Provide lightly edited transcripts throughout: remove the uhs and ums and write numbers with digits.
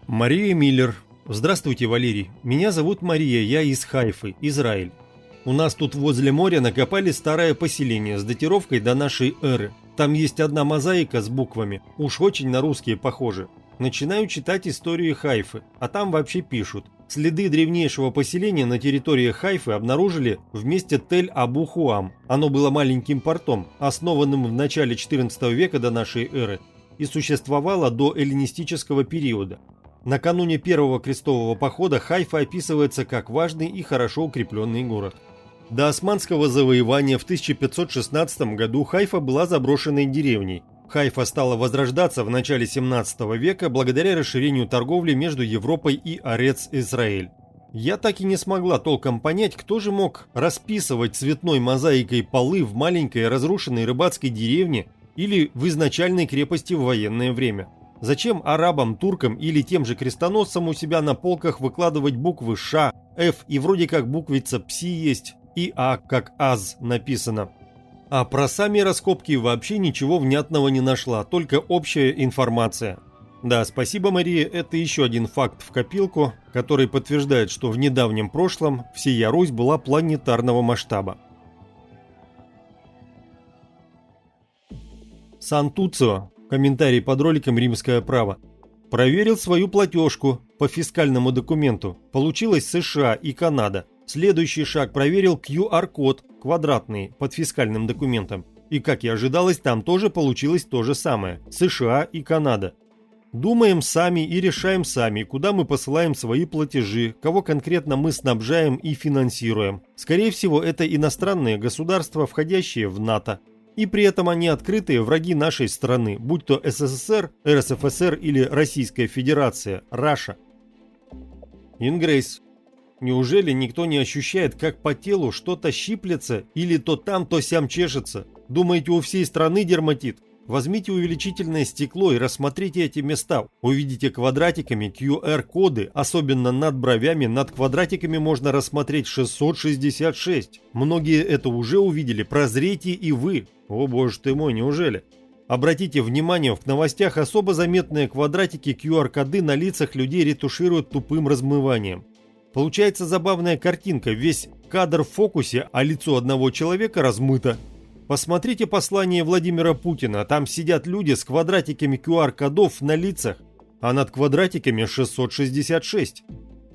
Мария Миллер. Здравствуйте, Валерий. Меня зовут Мария, я из Хайфы, Израиль. У нас тут возле моря накопали старое поселение с датировкой до нашей эры. Там есть одна мозаика с буквами, уж очень на русские похожи. Начинаю читать историю Хайфы, а там вообще пишут. Следы древнейшего поселения на территории Хайфы обнаружили в месте Тель-Абу-Хуам. Оно было маленьким портом, основанным в начале XIV века до нашей эры, и существовало до эллинистического периода. Накануне первого крестового похода Хайфа описывается как важный и хорошо укрепленный город. До османского завоевания в 1516 году Хайфа была заброшенной деревней. Хайфа стала возрождаться в начале 17 века благодаря расширению торговли между Европой и Арец-Исраэль. Я так и не смогла толком понять, кто же мог расписывать цветной мозаикой полы в маленькой разрушенной рыбацкой деревне или в изначальной крепости в военное время. Зачем арабам, туркам или тем же крестоносцам у себя на полках выкладывать буквы Ш, Ф и вроде как буквица Пси есть, и А как Аз написано. А про сами раскопки вообще ничего внятного не нашла, только общая информация. Да, спасибо, Мария, это еще один факт в копилку, который подтверждает, что в недавнем прошлом всея Русь была планетарного масштаба. Сан-Туцио. Комментарий под роликом «Римское право». Проверил свою платежку по фискальному документу. Получилось США и Канада. Следующий шаг: проверил QR-код квадратный под фискальным документом. И, как и ожидалось, там тоже получилось то же самое. США и Канада. Думаем сами и решаем сами, куда мы посылаем свои платежи, кого конкретно мы снабжаем и финансируем. Скорее всего, это иностранные государства, входящие в НАТО. И при этом они открытые враги нашей страны, будь то СССР, РСФСР или Российская Федерация, Раша. Ингрейс. Неужели никто не ощущает, как по телу что-то щиплется или то там, то сям чешется? Думаете, у всей страны дерматит? Возьмите увеличительное стекло и рассмотрите эти места. Увидите квадратиками QR-коды, особенно над бровями, над квадратиками можно рассмотреть 666. Многие это уже увидели, прозрейте и вы. О боже ты мой, неужели? Обратите внимание, в новостях особо заметные квадратики QR-коды на лицах людей ретушируют тупым размыванием. Получается забавная картинка, весь кадр в фокусе, а лицо одного человека размыто. Посмотрите послание Владимира Путина, там сидят люди с квадратиками QR-кодов на лицах, а над квадратиками 666.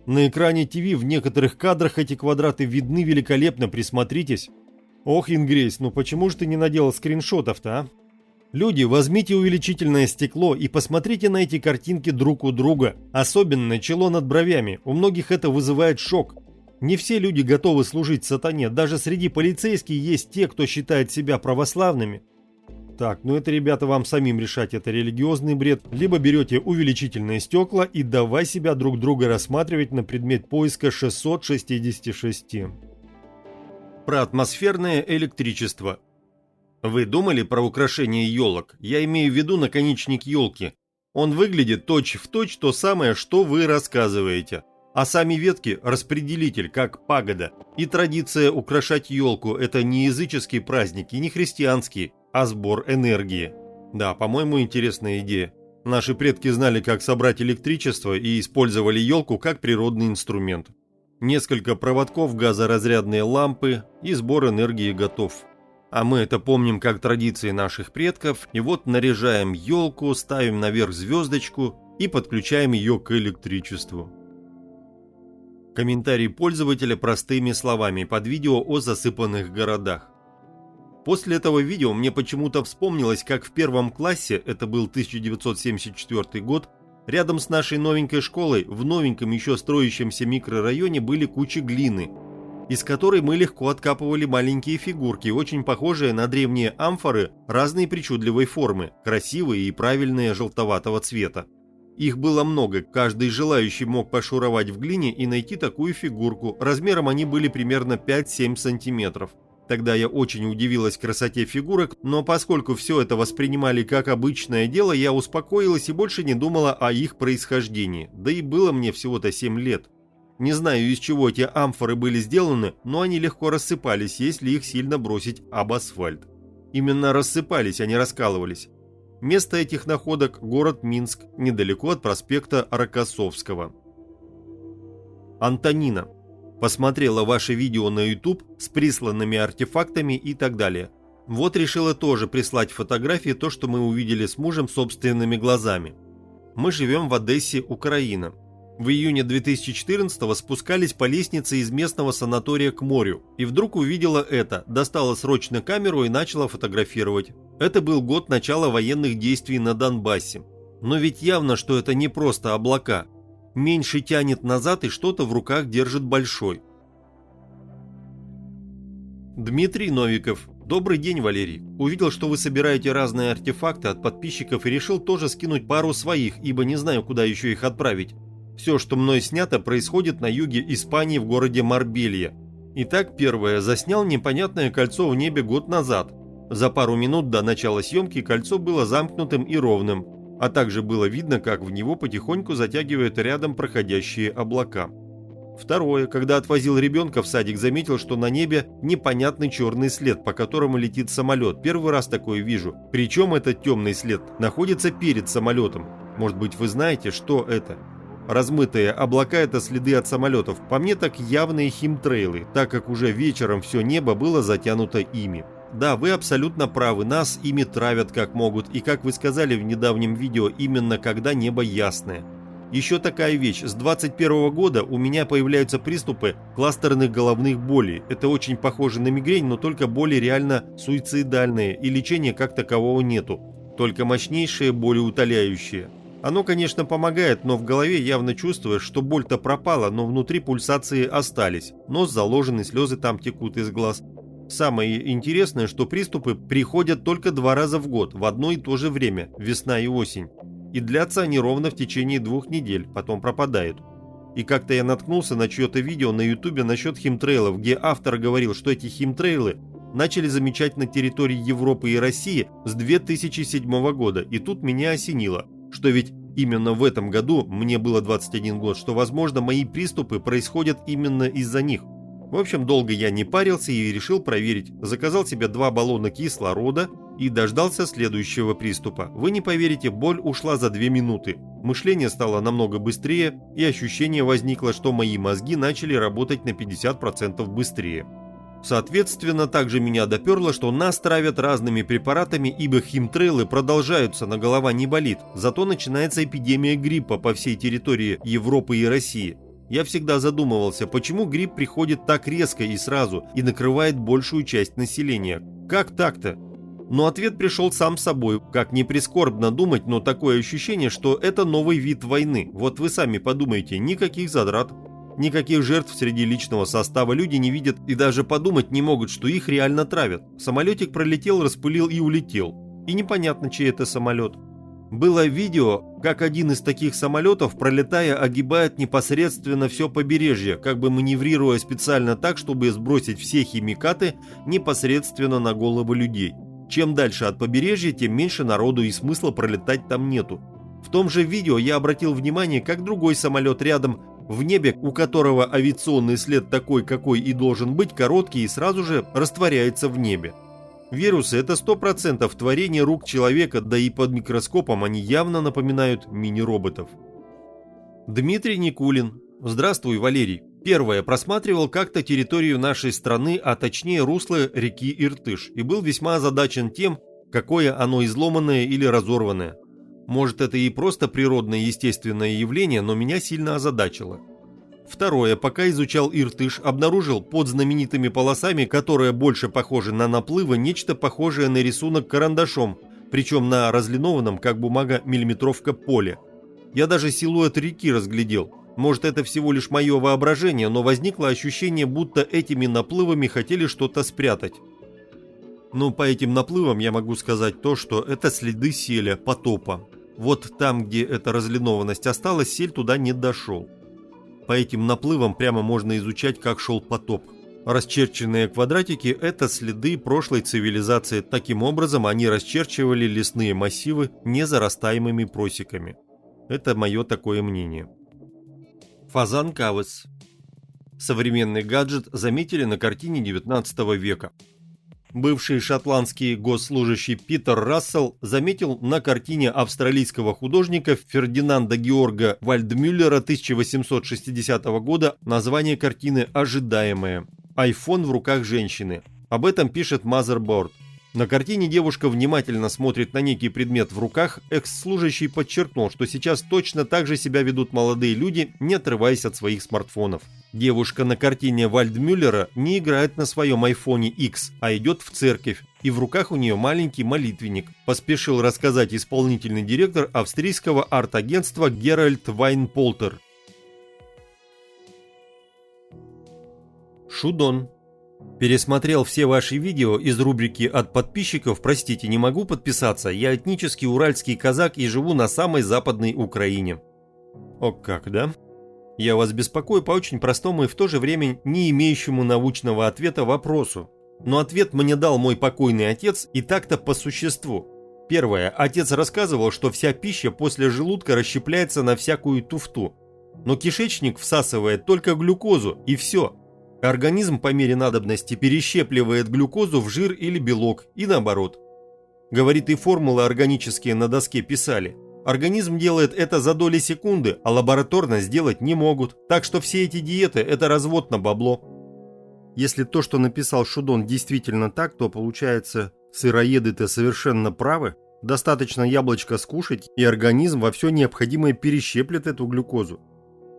На экране ТВ в некоторых кадрах эти квадраты видны великолепно, присмотритесь. Ох, Ингрейс, ну почему же ты не наделал скриншотов-то, а? Люди, возьмите увеличительное стекло и посмотрите на эти картинки друг у друга, особенно чело над бровями, у многих это вызывает шок. Не все люди готовы служить сатане, даже среди полицейских есть те, кто считает себя православными. Так, ну это, ребята, вам самим решать, это религиозный бред. Либо берете увеличительные стекла и давай себя друг друга рассматривать на предмет поиска 666. Про атмосферное электричество. Вы думали про украшение елок? Я имею в виду наконечник елки. Он выглядит точь-в-точь то самое, что вы рассказываете. А сами ветки – распределитель, как пагода. И традиция украшать елку – это не языческий праздник и не христианский, а сбор энергии. Да, по-моему, интересная идея. Наши предки знали, как собрать электричество и использовали елку как природный инструмент. Несколько проводков, газоразрядные лампы и сбор энергии готов. А мы это помним как традиции наших предков, и вот наряжаем елку, ставим наверх звездочку и подключаем ее к электричеству. Комментарий пользователя простыми словами под видео о засыпанных городах. После этого видео мне почему-то вспомнилось, как в первом классе, это был 1974 год, рядом с нашей новенькой школой в новеньком еще строящемся микрорайоне были кучи глины, из которой мы легко откапывали маленькие фигурки, очень похожие на древние амфоры разной причудливой формы, красивые и правильные желтоватого цвета. Их было много, каждый желающий мог пошуровать в глине и найти такую фигурку, размером они были примерно 5-7 сантиметров. Тогда я очень удивилась красоте фигурок, но поскольку все это воспринимали как обычное дело, я успокоилась и больше не думала о их происхождении, да и было мне всего-то 7 лет. Не знаю, из чего эти амфоры были сделаны, но они легко рассыпались, если их сильно бросить об асфальт. Именно рассыпались, а не раскалывались. Место этих находок – город Минск, недалеко от проспекта Рокоссовского. Антонина. Посмотрела ваше видео на YouTube с присланными артефактами и так далее. Вот решила тоже прислать фотографии, то, что мы увидели с мужем собственными глазами. Мы живем в Одессе, Украина. В июне 2014-го спускались по лестнице из местного санатория к морю. И вдруг увидела это, достала срочно камеру и начала фотографировать. Это был год начала военных действий на Донбассе. Но ведь явно, что это не просто облака. Меньше тянет назад и что-то в руках держит большой. Дмитрий Новиков. Добрый день, Валерий. Увидел, что вы собираете разные артефакты от подписчиков и решил тоже скинуть пару своих, ибо не знаю, куда еще их отправить. Все, что мной снято, происходит на юге Испании в городе Марбелья. Итак, первое. Заснял непонятное кольцо в небе год назад. За пару минут до начала съемки кольцо было замкнутым и ровным, а также было видно, как в него потихоньку затягивают рядом проходящие облака. Второе. Когда отвозил ребенка в садик, заметил, что на небе непонятный черный след, по которому летит самолет. Первый раз такое вижу. Причем этот темный след находится перед самолетом. Может быть, вы знаете, что это? Размытые облака – это следы от самолетов. По мне, так явные химтрейлы, так как уже вечером все небо было затянуто ими. Да, вы абсолютно правы, нас ими травят как могут, и как вы сказали в недавнем видео, именно когда небо ясное. Еще такая вещь, с 2021 года у меня появляются приступы кластерных головных болей. Это очень похоже на мигрень, но только боли реально суицидальные, и лечения как такового нету, только мощнейшие болеутоляющие. Оно, конечно, помогает, но в голове явно чувствуешь, что боль-то пропала, но внутри пульсации остались. Нос заложен, и слезы там текут из глаз. Самое интересное, что приступы приходят только 2 раза в год, в одно и то же время, весна и осень. И длятся они ровно в течение 2 недель, потом пропадают. И как-то я наткнулся на чье-то видео на ютубе насчет химтрейлов, где автор говорил, что эти химтрейлы начали замечать на территории Европы и России с 2007 года. И тут меня осенило, что ведь именно в этом году, мне было 21 год, что, возможно, мои приступы происходят именно из-за них. В общем, долго я не парился и решил проверить. Заказал себе 2 баллона кислорода и дождался следующего приступа. Вы не поверите, боль ушла за 2 минуты. Мышление стало намного быстрее, и ощущение возникло, что мои мозги начали работать на 50% быстрее. Соответственно, также меня доперло, что нас травят разными препаратами, ибо химтрейлы продолжаются, но голова не болит. Зато начинается эпидемия гриппа по всей территории Европы и России. Я всегда задумывался, почему грипп приходит так резко и сразу и накрывает большую часть населения. Как так-то? Но ответ пришел сам собой. Как ни прискорбно думать, но такое ощущение, что это новый вид войны. Вот вы сами подумайте, никаких затрат. Никаких жертв среди личного состава люди не видят и даже подумать не могут, что их реально травят. Самолетик пролетел, распылил и улетел. И непонятно, чей это самолет. Было видео, как один из таких самолетов, пролетая, огибает непосредственно все побережье, как бы маневрируя специально так, чтобы сбросить все химикаты непосредственно на головы людей. Чем дальше от побережья, тем меньше народу и смысла пролетать там нету. В том же видео я обратил внимание, как другой самолет рядом в небе, у которого авиационный след такой, какой и должен быть, короткий и сразу же растворяется в небе. Вирусы – это 100% творение рук человека, да и под микроскопом они явно напоминают мини-роботов. Дмитрий Никулин. Здравствуй, Валерий. Первое. Просматривал как-то территорию нашей страны, а точнее русло реки Иртыш, и был весьма озадачен тем, какое оно изломанное или разорванное. Может, это и просто природное естественное явление, но меня сильно озадачило. Второе. Пока изучал Иртыш, обнаружил под знаменитыми полосами, которые больше похожи на наплывы, нечто похожее на рисунок карандашом, причем на разлинованном, как бумага, миллиметровка поле. Я даже силуэт реки разглядел. Может, это всего лишь мое воображение, но возникло ощущение, будто этими наплывами хотели что-то спрятать. Но по этим наплывам я могу сказать то, что это следы селя, потопа. Вот там, где эта разлинованность осталась, сель туда не дошел. По этим наплывам прямо можно изучать, как шел потоп. Расчерченные квадратики – это следы прошлой цивилизации. Таким образом, они расчерчивали лесные массивы незарастаемыми просеками. Это мое такое мнение. Фазан Кавес. Современный гаджет заметили на картине 19 века. Бывший шотландский госслужащий Питер Рассел заметил на картине австралийского художника Фердинанда Георга Вальдмюллера 1860 года название картины «Ожидаемое». iPhone в руках женщины. Об этом пишет Motherboard. На картине девушка внимательно смотрит на некий предмет в руках. Экс-служащий подчеркнул, что сейчас точно так же себя ведут молодые люди, не отрываясь от своих смартфонов. Девушка на картине Вальдмюллера не играет на своем iPhone X, а идет в церковь, и в руках у нее маленький молитвенник, поспешил рассказать исполнительный директор австрийского арт-агентства Геральт Вайнполтер. Шудон. Пересмотрел все ваши видео из рубрики «От подписчиков». Простите, не могу подписаться. Я этнический уральский казак и живу на самой западной Украине. О как, да? Я вас беспокою по очень простому и в то же время не имеющему научного ответа вопросу. Но ответ мне дал мой покойный отец, и так-то по существу. Первое. Отец рассказывал, что вся пища после желудка расщепляется на всякую туфту. Но кишечник всасывает только глюкозу, и все. Организм по мере надобности перещепливает глюкозу в жир или белок, и наоборот. Говорит, и формулы органические на доске писали. Организм делает это за доли секунды, а лабораторно сделать не могут. Так что все эти диеты – это развод на бабло. Если то, что написал Шудон, действительно так, то получается, сыроеды-то совершенно правы. Достаточно яблочко скушать, и организм во все необходимое перещеплет эту глюкозу.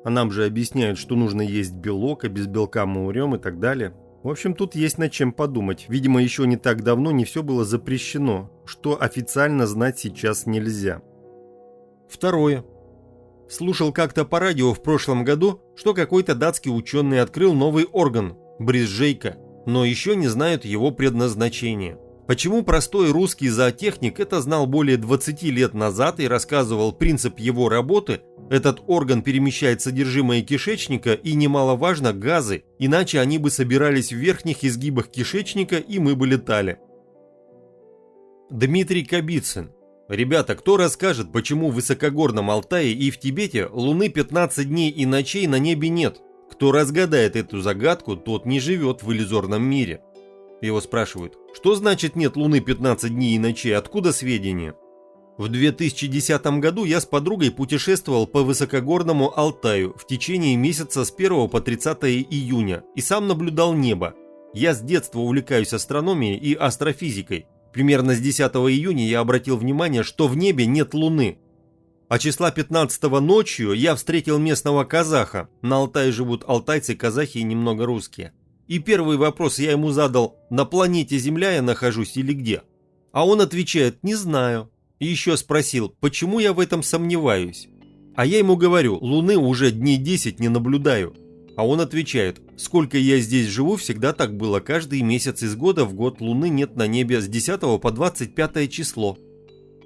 А нам же объясняют, что нужно есть белок, а без белка мы умрем и так далее. В общем, тут есть над чем подумать. Видимо, еще не так давно не все было запрещено, что официально знать сейчас нельзя. Второе. Слушал как-то по радио в прошлом году, что какой-то датский ученый открыл новый орган – брызжейка, но еще не знают его предназначения. Почему простой русский зоотехник это знал более 20 лет назад и рассказывал принцип его работы, этот орган перемещает содержимое кишечника и, немаловажно, газы, иначе они бы собирались в верхних изгибах кишечника и мы бы летали. Дмитрий Кабицын. Ребята, кто расскажет, почему в высокогорном Алтае и в Тибете Луны 15 дней и ночей на небе нет? Кто разгадает эту загадку, тот не живет в иллюзорном мире. Его спрашивают, что значит нет Луны 15 дней и ночей, откуда сведения? В 2010 году я с подругой путешествовал по высокогорному Алтаю в течение месяца с 1 по 30 июня и сам наблюдал небо. Я с детства увлекаюсь астрономией и астрофизикой. Примерно с 10 июня я обратил внимание, что в небе нет Луны. А числа 15-го ночью я встретил местного казаха. На Алтае живут алтайцы, казахи и немного русские. И первый вопрос я ему задал: на планете Земля я нахожусь или где? А он отвечает: не знаю. И еще спросил, почему я в этом сомневаюсь. А я ему говорю: Луны уже дней 10 не наблюдаю. А он отвечает: сколько я здесь живу, всегда так было, каждый месяц из года в год Луны нет на небе с 10 по 25 число.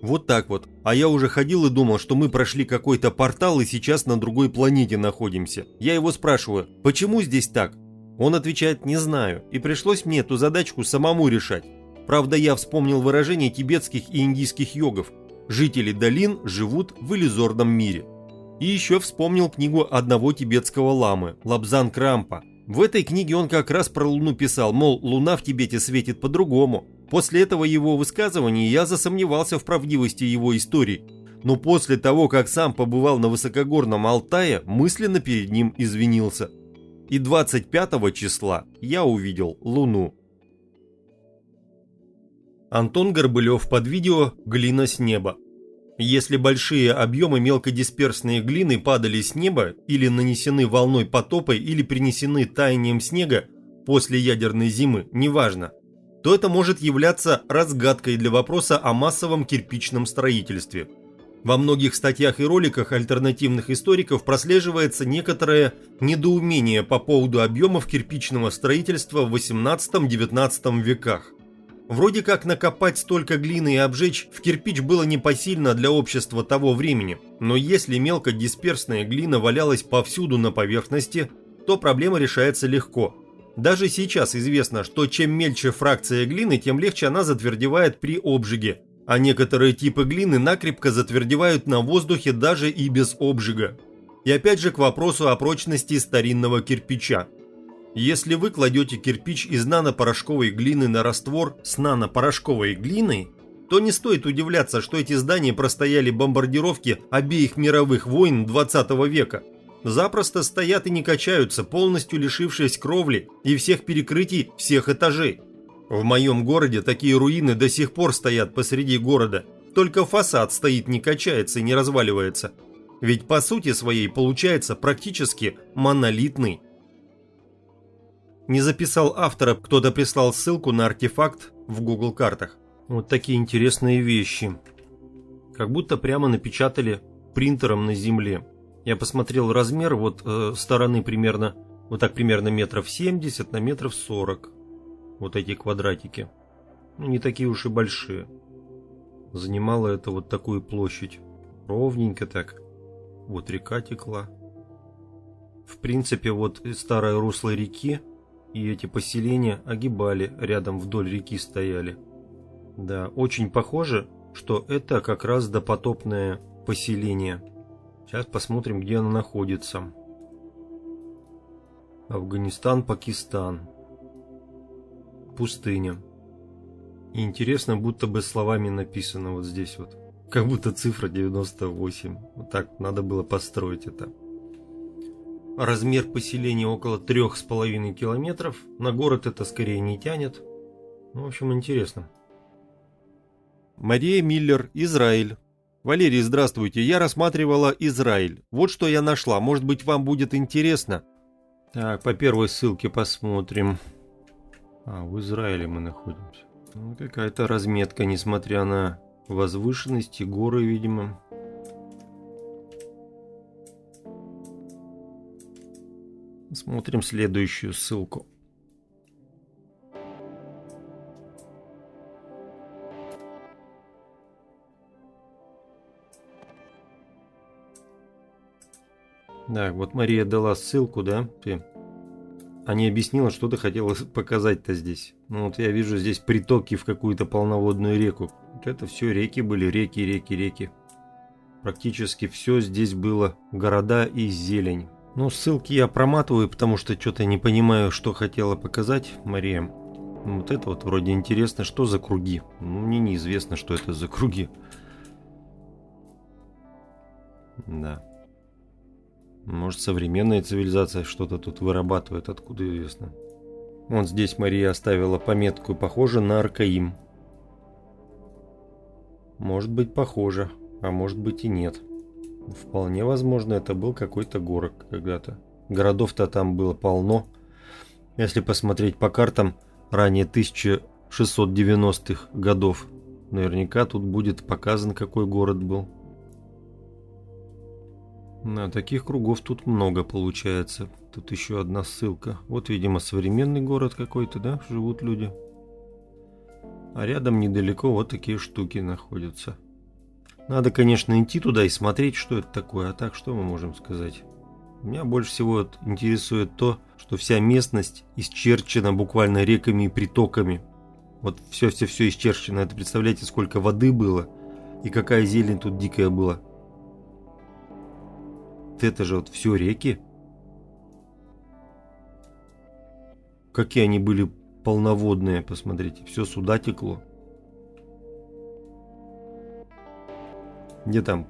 Вот так вот. А я уже ходил и думал, что мы прошли какой-то портал и сейчас на другой планете находимся. Я его спрашиваю: почему здесь так? Он отвечает: не знаю, и пришлось мне эту задачку самому решать. Правда, я вспомнил выражение тибетских и индийских йогов: жители долин живут в иллюзорном мире. И еще вспомнил книгу одного тибетского ламы, Лобзан Крампа. В этой книге он как раз про Луну писал, мол, Луна в Тибете светит по-другому. После этого его высказывания я засомневался в правдивости его историй. Но после того, как сам побывал на высокогорном Алтае, мысленно перед ним извинился. И 25 числа я увидел Луну. Антон Горбылев под видео «Глина с неба». Если большие объемы мелкодисперсной глины падали с неба или нанесены волной потопа или принесены таянием снега после ядерной зимы, неважно, то это может являться разгадкой для вопроса о массовом кирпичном строительстве. Во многих статьях и роликах альтернативных историков прослеживается некоторое недоумение по поводу объемов кирпичного строительства в XVIII-XIX веках. Вроде как накопать столько глины и обжечь в кирпич было непосильно для общества того времени, но если мелкодисперсная глина валялась повсюду на поверхности, то проблема решается легко. Даже сейчас известно, что чем мельче фракция глины, тем легче она затвердевает при обжиге, а некоторые типы глины накрепко затвердевают на воздухе даже и без обжига. И опять же к вопросу о прочности старинного кирпича. Если вы кладете кирпич из нанопорошковой глины на раствор с нанопорошковой глиной, то не стоит удивляться, что эти здания простояли бомбардировки обеих мировых войн 20 века. Запросто стоят и не качаются, полностью лишившись кровли и всех перекрытий всех этажей. В моем городе такие руины до сих пор стоят посреди города, только фасад стоит, не качается и не разваливается. Ведь по сути своей получается практически монолитный. Не записал автора, кто-то прислал ссылку на артефакт в Google картах. Вот такие интересные вещи. Как будто прямо напечатали принтером на земле. Я посмотрел размер, вот стороны примерно, вот так примерно метров 70 на метров 40. Вот эти квадратики. Ну, не такие уж и большие. Занимало это вот такую площадь. Ровненько так. Вот река текла. В принципе, вот старое русло реки и эти поселения огибали, рядом вдоль реки стояли. Да, очень похоже, что это как раз допотопное поселение. Сейчас посмотрим, где оно находится. Афганистан, Пакистан. Пустыня. И интересно, будто бы словами написано вот здесь вот. Как будто цифра 98. Вот так надо было построить это. Размер поселения около 3,5 километров. На город это скорее не тянет. Ну, в общем, интересно. Мария Миллер, Израиль. Валерий, здравствуйте. Я рассматривала Израиль. Вот что я нашла. Может быть, вам будет интересно. Так, по первой ссылке посмотрим. В Израиле мы находимся. Ну, какая-то разметка, несмотря на возвышенности, горы, видимо. Смотрим следующую ссылку. Так, вот Мария дала ссылку, да? А не объяснила, что ты хотела показать-то здесь. Ну вот я вижу здесь притоки в какую-то полноводную реку. Вот это все реки были, реки. Практически все здесь было, города и зелень. Ну, ссылки я проматываю, потому что что-то не понимаю, что хотела показать Мария. Вот это вот вроде интересно, что за круги. Ну, мне неизвестно, что это за круги. Да. Может, современная цивилизация что-то тут вырабатывает, откуда известно. Вот здесь Мария оставила пометку, похоже на Аркаим. Может быть, похоже, а может быть и нет. Вполне возможно, это был какой-то город когда-то. Городов-то там было полно. Если посмотреть по картам ранее 1690-х годов, наверняка тут будет показан, какой город был. Таких кругов тут много получается. Тут еще одна ссылка. Вот, видимо, современный город какой-то, да, живут люди. А рядом недалеко вот такие штуки находятся. Надо, конечно, идти туда и смотреть, что это такое. А так, что мы можем сказать? Меня больше всего интересует то, что вся местность исчерчена буквально реками и притоками. Вот все исчерчено. Это представляете, сколько воды было и какая зелень тут дикая была. Это же вот все реки. Какие они были полноводные, посмотрите. Все сюда текло. Где там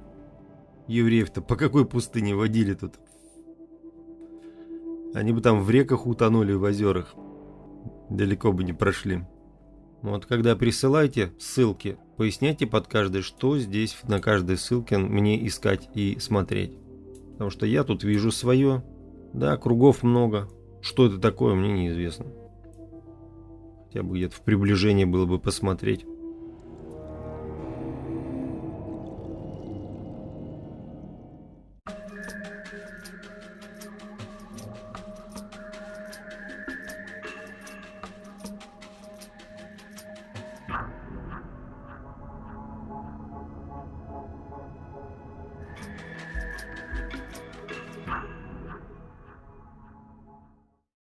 евреев-то по какой пустыне водили тут? Они бы там в реках утонули, в озерах. Далеко бы не прошли. Вот когда присылаете ссылки, поясняйте под каждой, что здесь на каждой ссылке мне искать и смотреть. Потому что я тут вижу свое. Да, кругов много. Что это такое, мне неизвестно. Хотя бы где-то в приближении было бы посмотреть.